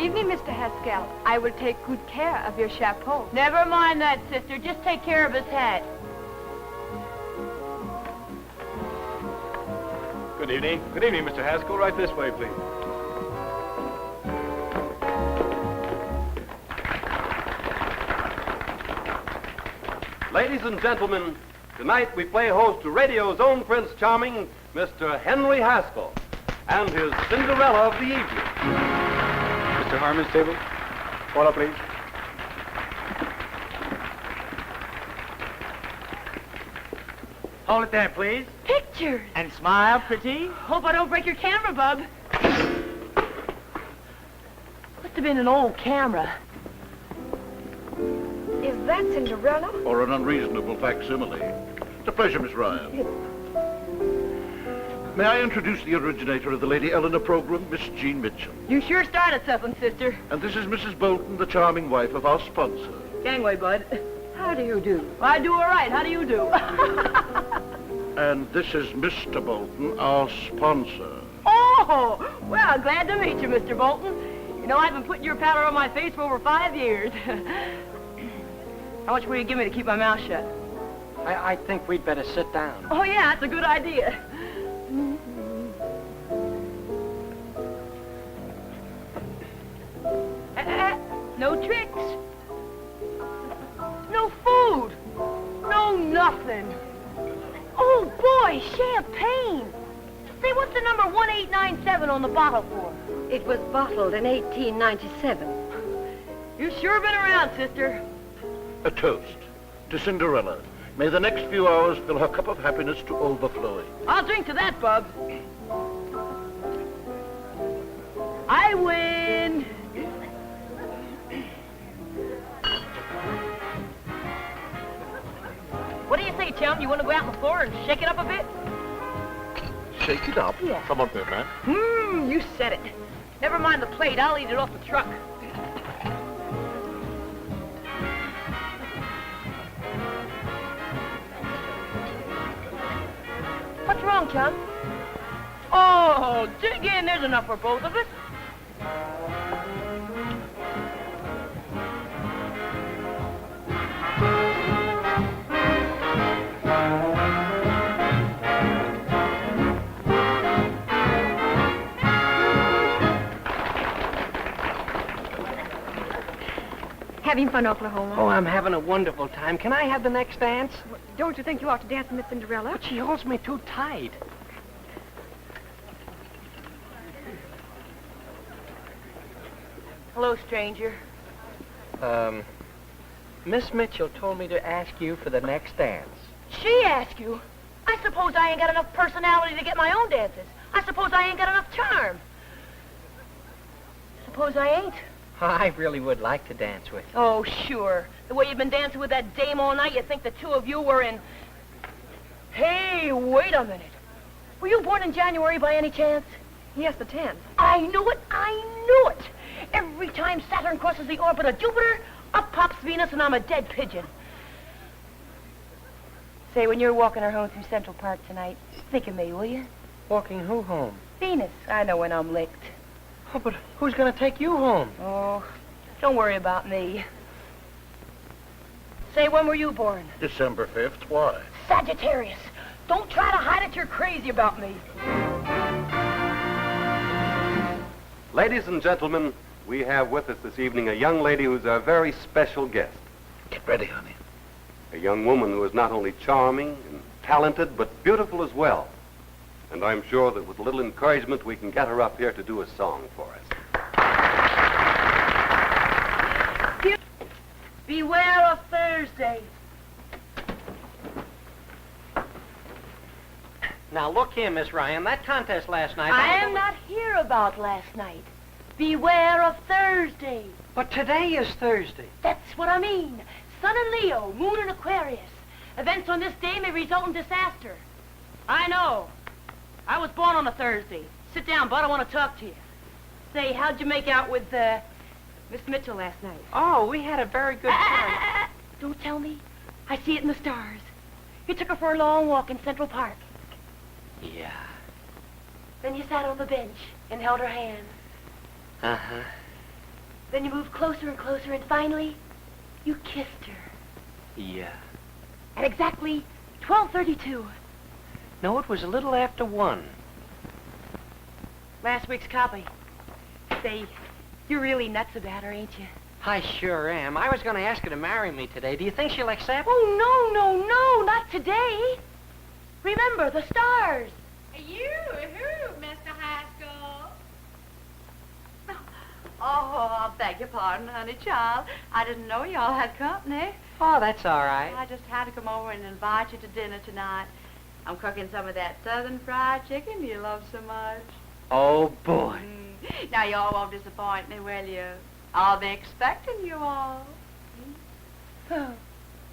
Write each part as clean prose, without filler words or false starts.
evening, Mr. Haskell. I will take good care of your chapeau. Never mind that, sister. Just take care of his hat. Good evening. Good evening, Mr. Haskell. Right this way, please. Ladies and gentlemen, tonight we play host to radio's own Prince Charming, Mr. Henry Haskell, and his Cinderella of the evening. Mr. Harmon's table. Order, please. Hold it there, please. Pictures. And smile, pretty. Hope I don't break your camera, bub. Must have been an old camera. Is that Cinderella? Or an unreasonable facsimile. It's a pleasure, Miss Ryan. May I introduce the originator of the Lady Eleanor program, Miss Jean Mitchell. You sure started something, sister. And this is Mrs. Bolton, the charming wife of our sponsor. Gangway, bud. How do you do? I do all right. How do you do? And this is Mr. Bolton, our sponsor. Oh, well, glad to meet you, Mr. Bolton. You know, I've been putting your powder on my face for over 5 years. How much will you give me to keep my mouth shut? I think we'd better sit down. Oh, yeah, that's a good idea. No tricks. No food. No nothing. Oh, boy, champagne. Say, what's the number 1897 on the bottle for? It was bottled in 1897. You sure been around, sister. A toast to Cinderella. May the next few hours fill her cup of happiness to overflowing. I'll drink to that, bub. I win. What do you say, chum? You want to go out on the floor and shake it up a bit? Shake it up? Yeah. Come on, there, man. You said it. Never mind the plate. I'll eat it off the truck. What's wrong, chum? Oh, dig in. There's enough for both of us. Having fun, Oklahoma? Oh, I'm having a wonderful time. Can I have the next dance? Don't you think you ought to dance with Miss Cinderella? But she holds me too tight. Hello, stranger. Miss Mitchell told me to ask you for the next dance. She asked you. I suppose I ain't got enough personality to get my own dances. I suppose I ain't got enough charm. Suppose I ain't. I really would like to dance with you. Oh, sure. The way you've been dancing with that dame all night, you'd think the two of you were in... Hey, wait a minute. Were you born in January by any chance? Yes, the 10th. I knew it. I knew it. Every time Saturn crosses the orbit of Jupiter, up pops Venus and I'm a dead pigeon. Say, when you're walking her home through Central Park tonight, think of me, will you? Walking who home? Venus. I know when I'm licked. Oh, but who's going to take you home? Oh, don't worry about me. Say, when were you born? December 5th. Why? Sagittarius. Don't try to hide it. You're crazy about me. Ladies and gentlemen, we have with us this evening a young lady who's our very special guest. Get ready, honey. A young woman who is not only charming and talented, but beautiful as well. And I'm sure that with a little encouragement, we can get her up here to do a song for us. Beware of Thursday. Now, look here, Miss Ryan. That contest last night... I am not here about last night. Beware of Thursday. But today is Thursday. That's what I mean. Sun in Leo, moon in Aquarius. Events on this day may result in disaster. I know. I was born on a Thursday. Sit down, bud. I want to talk to you. Say, how'd you make out with, Miss Mitchell last night? Oh, we had a very good time. Don't tell me. I see it in the stars. You took her for a long walk in Central Park. Yeah. Then you sat on the bench and held her hand. Uh-huh. Then you moved closer and closer, and finally, you kissed her. Yeah. At exactly 12:32. No, it was a little after 1. Last week's copy. Say, you're really nuts about her, ain't you? I sure am. I was going to ask her to marry me today. Do you think she'll accept? Oh, no, not today. Remember, the stars. You, Mr. Haskell. Oh, I beg your pardon, honey child. I didn't know y'all had company. Oh, that's all right. I just had to come over and invite you to dinner tonight. I'm cooking some of that southern fried chicken you love so much. Oh, boy. Now, y'all won't disappoint me, will you? I'll be expecting you all. Oh.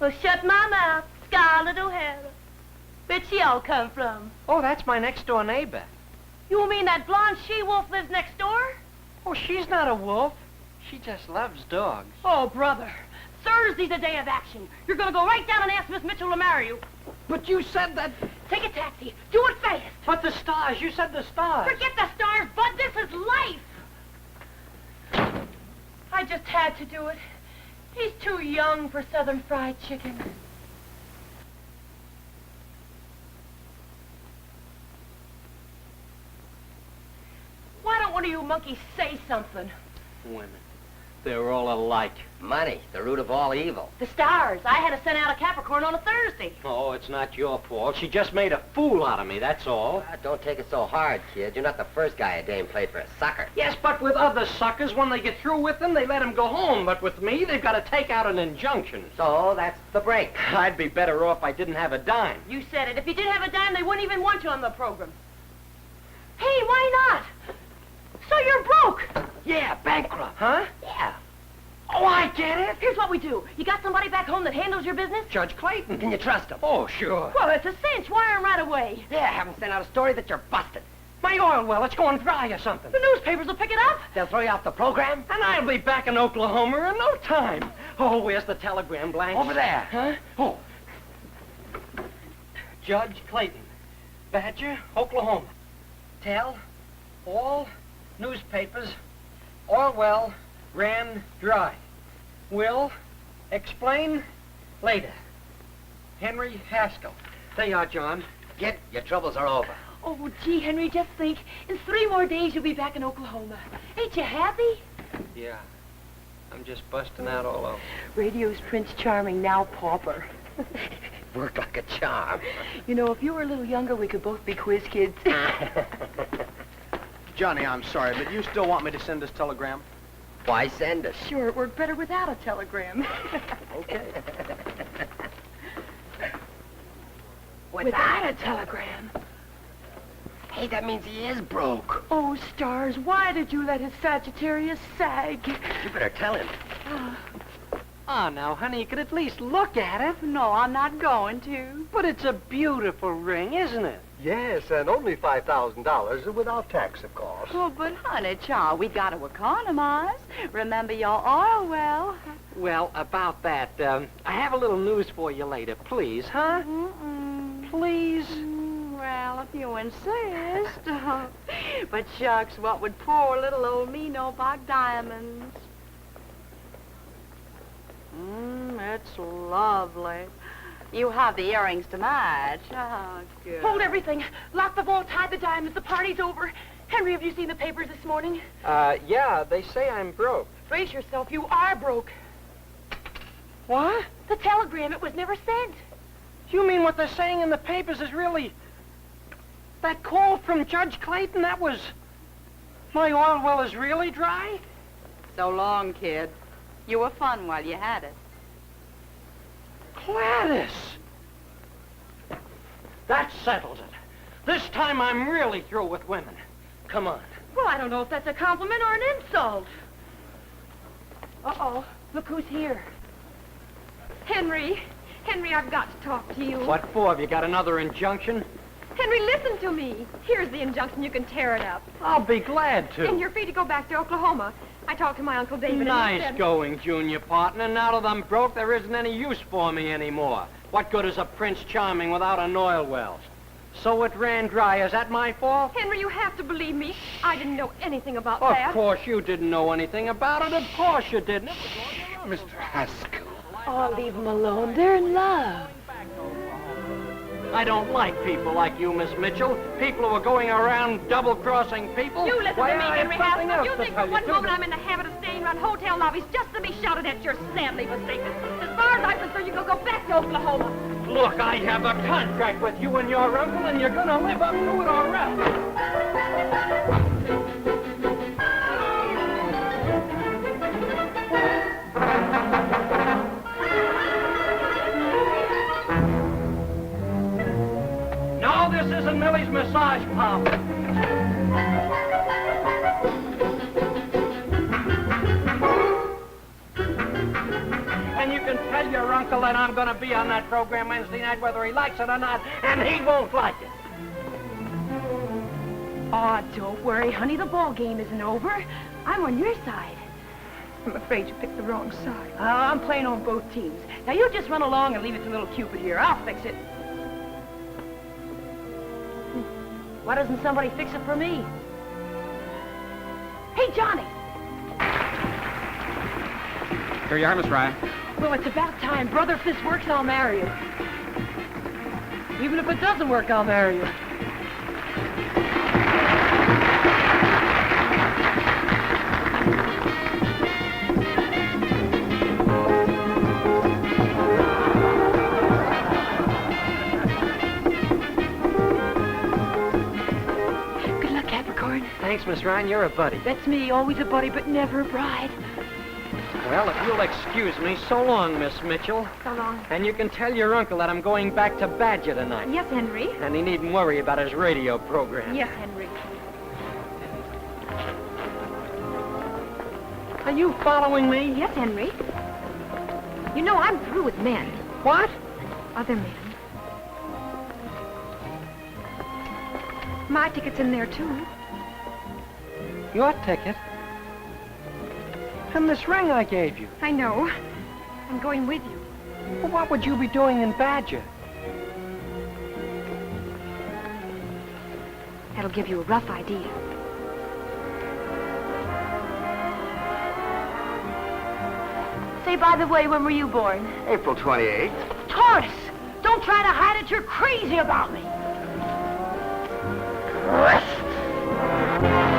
Well, shut my mouth, Scarlett O'Hara. Where'd she all come from? Oh, that's my next-door neighbor. You mean that blonde she-wolf lives next door? Oh, she's not a wolf. She just loves dogs. Oh, brother. Thursday's a day of action. You're gonna go right down and ask Miss Mitchell to marry you. But you said that... Take a taxi. Do it fast. But the stars. You said the stars. Forget the stars, Bud. This is life. I just had to do it. He's too young for southern fried chicken. Why don't one of you monkeys say something? Women. They're all alike. Money, the root of all evil. The stars. I had to send out a Capricorn on a Thursday. Oh, it's not your fault. She just made a fool out of me, that's all. Don't take it so hard, kid. You're not the first guy a dame played for a sucker. Yes, but with other suckers, when they get through with them, they let them go home. But with me, they've got to take out an injunction. So that's the break. I'd be better off if I didn't have a dime. You said it. If you did have a dime, they wouldn't even want you on the program. Hey, why not? So you're broke. Yeah, bankrupt. Huh? Yeah. Oh, I get it. Here's what we do. You got somebody back home that handles your business? Judge Clayton. Can you trust him? Oh, sure. Well, it's a cinch. Wire him right away. Yeah, have him send out a story that you're busted. My oil well, it's going dry or something. The newspapers will pick it up. They'll throw you off the program? And I'll be back in Oklahoma in no time. Oh, where's the telegram blank? Over there. Huh? Oh. Judge Clayton, Badger, Oklahoma. Tell all newspapers oil well ran dry. Will explain later. Henry Haskell. There you are, John. Kid, your troubles are over. Oh, gee, Henry, just think. In 3 more days, you'll be back in Oklahoma. Ain't you happy? Yeah. I'm just busting out all over. Radio's Prince Charming, now pauper. Worked like a charm. You know, if you were a little younger, we could both be quiz kids. Johnny, I'm sorry, but you still want me to send this telegram? Why send us? Sure, it worked better without a telegram. Okay. Without a telegram. Hey, that means he is broke. Oh, stars, why did you let his Sagittarius sag? You better tell him. Oh, now, honey, you could at least look at it. No, I'm not going to. But it's a beautiful ring, isn't it? Yes, and only $5,000 without tax, of course. Oh, but honey, child, we got to economize. Remember your oil well. Well, about that, I have a little news for you later, please, huh? Please? Well, if you insist. But shucks, what would poor little old me know about diamonds? It's lovely. You have the earrings to match. Oh, good. Hold everything. Lock the vault, tie the diamonds. The party's over. Henry, have you seen the papers this morning? Yeah, they say I'm broke. Brace yourself. You are broke. What? The telegram, it was never sent. You mean what they're saying in the papers is really... That call from Judge Clayton, that was... My oil well is really dry? So long, kid. You were fun while you had it. Gladys! That settles it. This time I'm really through with women. Come on. Well, I don't know if that's a compliment or an insult. Uh-oh. Look who's here. Henry, I've got to talk to you. What for? Have you got another injunction? Henry, listen to me. Here's the injunction. You can tear it up. I'll be glad to. And you're free to go back to Oklahoma. I talked to my Uncle David. Nice going, junior partner. Now that I'm broke, there isn't any use for me anymore. What good is a Prince Charming without an oil well? So it ran dry. Is that my fault? Henry, you have to believe me. I didn't know anything about Of that. course you didn't know anything about it. Of course you didn't. Mr. Haskell. Oh, leave them alone. They're in love. I don't like people like you, Miss Mitchell. People who are going around double-crossing people. You listen Why, to me, I have Henry something Haskell. else You to think tell for one too. moment I'm in the habit of staying around hotel lobbies just to be shouted at? You're sadly mistaken. As far as I'm concerned, you can go back to Oklahoma. Look, I have a contract with you and your uncle, and you're gonna live up to it or else. No, this isn't Millie's massage parlor. And you can tell your uncle that I'm gonna be on that program Wednesday night whether he likes it or not, and he won't like it. Oh, don't worry, honey. The ball game isn't over. I'm on your side. I'm afraid you picked the wrong side. I'm playing on both teams. Now, you just run along and leave it to little Cupid here. I'll fix it. Why doesn't somebody fix it for me? Hey, Johnny! Here you are, Miss Ryan. Well, it's about time. Brother, if this works, I'll marry you. Even if it doesn't work, I'll marry you. Good luck, Capricorn. Thanks, Miss Ryan. You're a buddy. That's me, always a buddy, but never a bride. Well, if you'll excuse me, so long, Miss Mitchell. So long. And you can tell your uncle that I'm going back to Badger tonight. Yes, Henry. And he needn't worry about his radio program. Yes, Henry. Are you following me? Yes, Henry. You know, I'm through with men. What? Other men. My ticket's in there, too. Your ticket? And this ring I gave you. I know. I'm going with you. Well, what would you be doing in Badger? That'll give you a rough idea. Say, by the way, when were you born? April 28th. Taurus! Don't try to hide it. You're crazy about me. Rest.